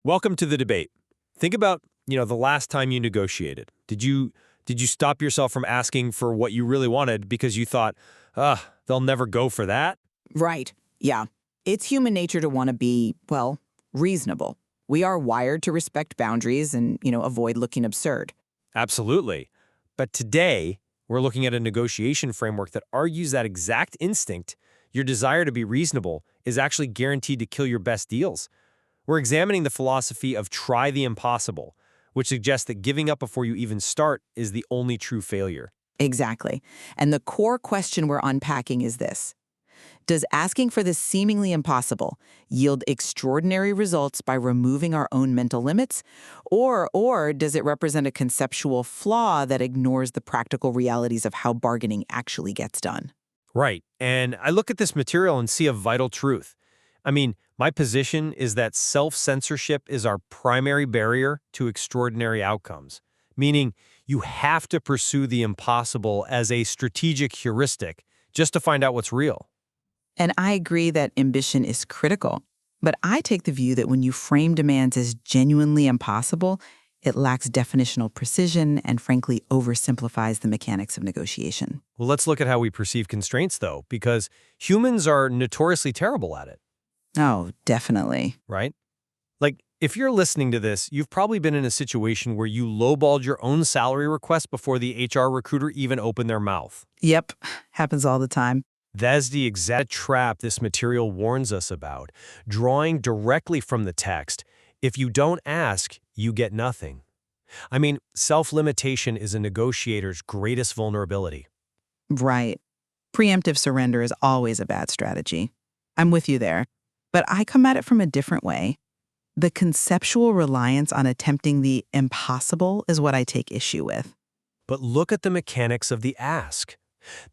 Welcome to the debate. Think about, the last time you negotiated. Did you stop yourself from asking for what you really wanted because you thought, they'll never go for that? Right. Yeah. It's human nature to want to be, well, reasonable. We are wired to respect boundaries and, avoid looking absurd. Absolutely. But today, we're looking at a negotiation framework that argues that exact instinct, your desire to be reasonable, is actually guaranteed to kill your best deals. We're examining the philosophy of try the impossible, which suggests that giving up before you even start is the only true failure. Exactly. And the core question we're unpacking is this. Does asking for the seemingly impossible yield extraordinary results by removing our own mental limits? Or does it represent a conceptual flaw that ignores the practical realities of how bargaining actually gets done? Right. And I look at this material and see a vital truth. My position is that self-censorship is our primary barrier to extraordinary outcomes, meaning you have to pursue the impossible as a strategic heuristic just to find out what's real. And I agree that ambition is critical. But I take the view that when you frame demands as genuinely impossible, it lacks definitional precision and frankly oversimplifies the mechanics of negotiation. Well, let's look at how we perceive constraints, though, because humans are notoriously terrible at it, Oh, definitely. right? Like, if you're listening to this, you've probably been in a situation where you lowballed your own salary request before the HR recruiter even opened their mouth. Yep, happens all the time. That's the exact trap this material warns us about, drawing directly from the text. If you don't ask, you get nothing. Self-limitation is a negotiator's greatest vulnerability. Right. Preemptive surrender is always a bad strategy. I'm with you there. But I come at it from a different way. The conceptual reliance on attempting the impossible is what I take issue with. But look at the mechanics of the ask.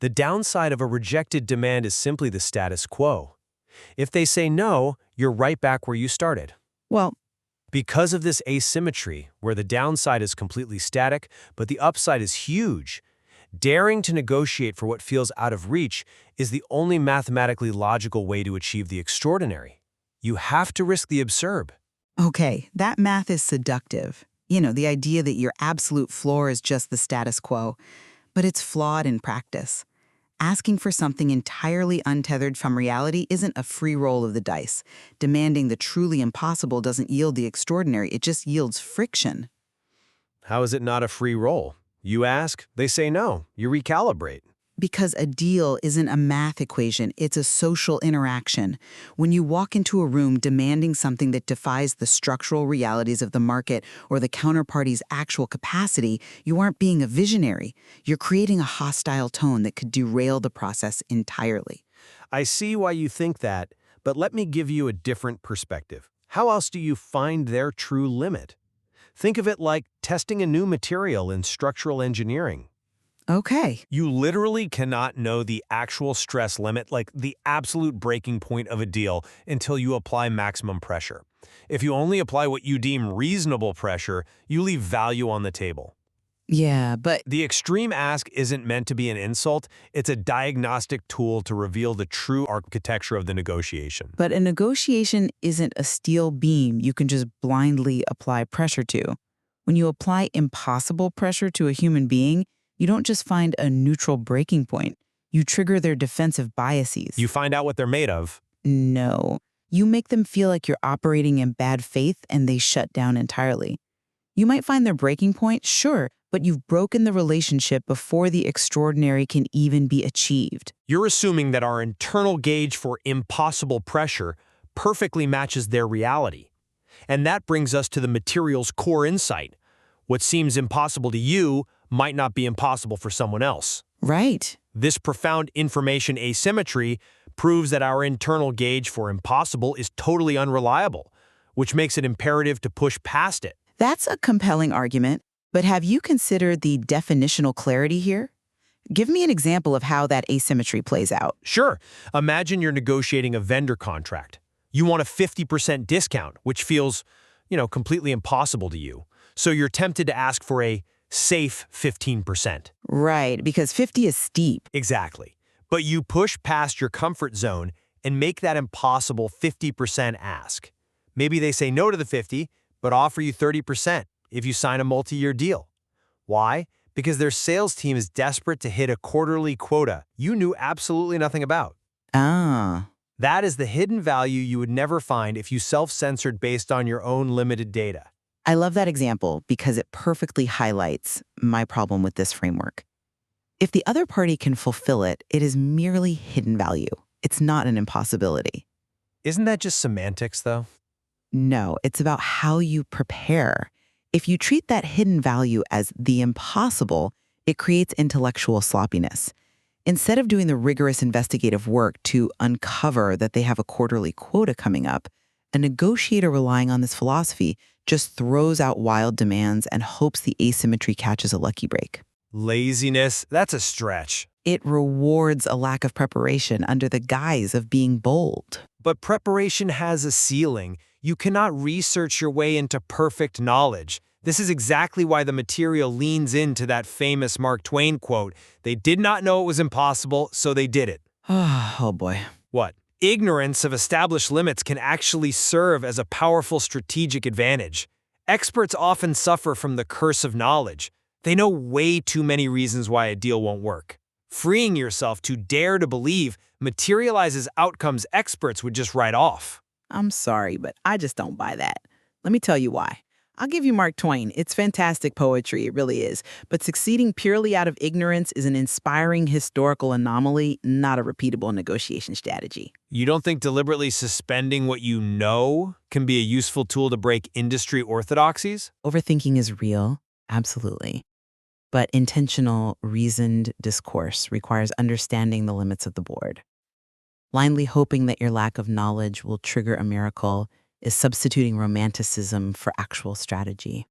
The downside of a rejected demand is simply the status quo. If they say no, you're right back where you started. Well, Because of this asymmetry, where the downside is completely static, but the upside is huge, daring to negotiate for what feels out of reach is the only mathematically logical way to achieve the extraordinary. You have to risk the absurd. okay, that math is seductive. The idea that your absolute floor is just the status quo. But it's flawed in practice. Asking for something entirely untethered from reality isn't a free roll of the dice. Demanding the truly impossible doesn't yield the extraordinary, it just yields friction. How is it not a free roll? You ask, they say no. You recalibrate. Because a deal isn't a math equation, it's a social interaction. When you walk into a room demanding something that defies the structural realities of the market or the counterparty's actual capacity, you aren't being a visionary. You're creating a hostile tone that could derail the process entirely. I see why you think that, but let me give you a different perspective. How else do you find their true limit? Think of it like testing a new material in structural engineering. Okay. You literally cannot know the actual stress limit, like the absolute breaking point of a deal, until you apply maximum pressure. If you only apply what you deem reasonable pressure, you leave value on the table. Yeah, but The extreme ask isn't meant to be an insult, it's a diagnostic tool to reveal the true architecture of the negotiation. But a negotiation isn't a steel beam you can just blindly apply pressure to. When you apply impossible pressure to a human being, you don't just find a neutral breaking point. You trigger their defensive biases. You find out what they're made of. No. You make them feel like you're operating in bad faith and they shut down entirely. You might find their breaking point, sure, but you've broken the relationship before the extraordinary can even be achieved. You're assuming that our internal gauge for impossible pressure perfectly matches their reality. And that brings us to the material's core insight. What seems impossible to you might not be impossible for someone else. Right. This profound information asymmetry proves that our internal gauge for impossible is totally unreliable, which makes it imperative to push past it. That's a compelling argument, but have you considered the definitional clarity here? Give me an example of how that asymmetry plays out. Sure, imagine you're negotiating a vendor contract. You want a 50% discount, which feels, completely impossible to you. So you're tempted to ask for a safe 15%. Right, because 50 is steep. Exactly. But you push past your comfort zone and make that impossible 50% ask. Maybe they say no to the 50, but offer you 30% if you sign a multi-year deal. Why? Because their sales team is desperate to hit a quarterly quota you knew absolutely nothing about. Ah. That is the hidden value you would never find if you self-censored based on your own limited data. I love that example because it perfectly highlights my problem with this framework. If the other party can fulfill it, it is merely hidden value. It's not an impossibility. Isn't that just semantics, though? No, it's about how you prepare. If you treat that hidden value as the impossible, it creates intellectual sloppiness. Instead of doing the rigorous investigative work to uncover that they have a quarterly quota coming up, a negotiator relying on this philosophy just throws out wild demands and hopes the asymmetry catches a lucky break. Laziness, that's a stretch. It rewards a lack of preparation under the guise of being bold. But preparation has a ceiling. You cannot research your way into perfect knowledge. This is exactly why the material leans into that famous Mark Twain quote, "They did not know it was impossible, so they did it." Oh boy. What? Ignorance of established limits can actually serve as a powerful strategic advantage. Experts often suffer from the curse of knowledge. They know way too many reasons why a deal won't work. Freeing yourself to dare to believe materializes outcomes experts would just write off. I'm sorry, but I just don't buy that. Let me tell you why. I'll give you Mark Twain. It's fantastic poetry, it really is. But succeeding purely out of ignorance is an inspiring historical anomaly, not a repeatable negotiation strategy. You don't think deliberately suspending what you know can be a useful tool to break industry orthodoxies? Overthinking is real, absolutely. But intentional, reasoned discourse requires understanding the limits of the board. Blindly hoping that your lack of knowledge will trigger a miracle is substituting romanticism for actual strategy.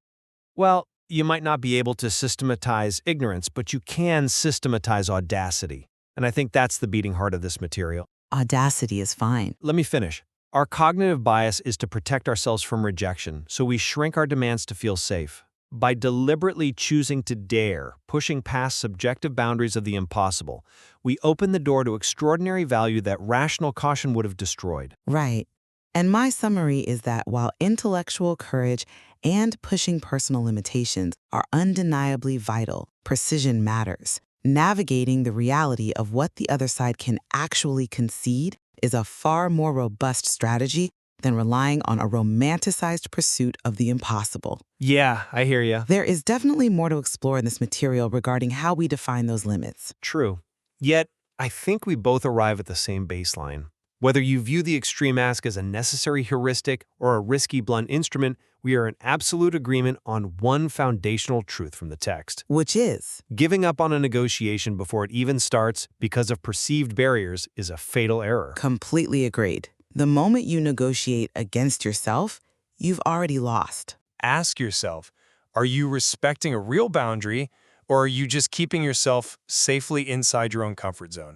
Well, you might not be able to systematize ignorance, but you can systematize audacity. And I think that's the beating heart of this material. Audacity is fine. Let me finish. Our cognitive bias is to protect ourselves from rejection, so we shrink our demands to feel safe. By deliberately choosing to dare, pushing past subjective boundaries of the impossible, we open the door to extraordinary value that rational caution would have destroyed. Right. And my summary is that while intellectual courage and pushing personal limitations are undeniably vital, precision matters. Navigating the reality of what the other side can actually concede is a far more robust strategy than relying on a romanticized pursuit of the impossible. Yeah, I hear you. There is definitely more to explore in this material regarding how we define those limits. True. Yet, I think we both arrive at the same baseline. Whether you view the extreme ask as a necessary heuristic or a risky blunt instrument, we are in absolute agreement on one foundational truth from the text. Which is? Giving up on a negotiation before it even starts because of perceived barriers is a fatal error. Completely agreed. The moment you negotiate against yourself, you've already lost. Ask yourself, are you respecting a real boundary, or are you just keeping yourself safely inside your own comfort zone?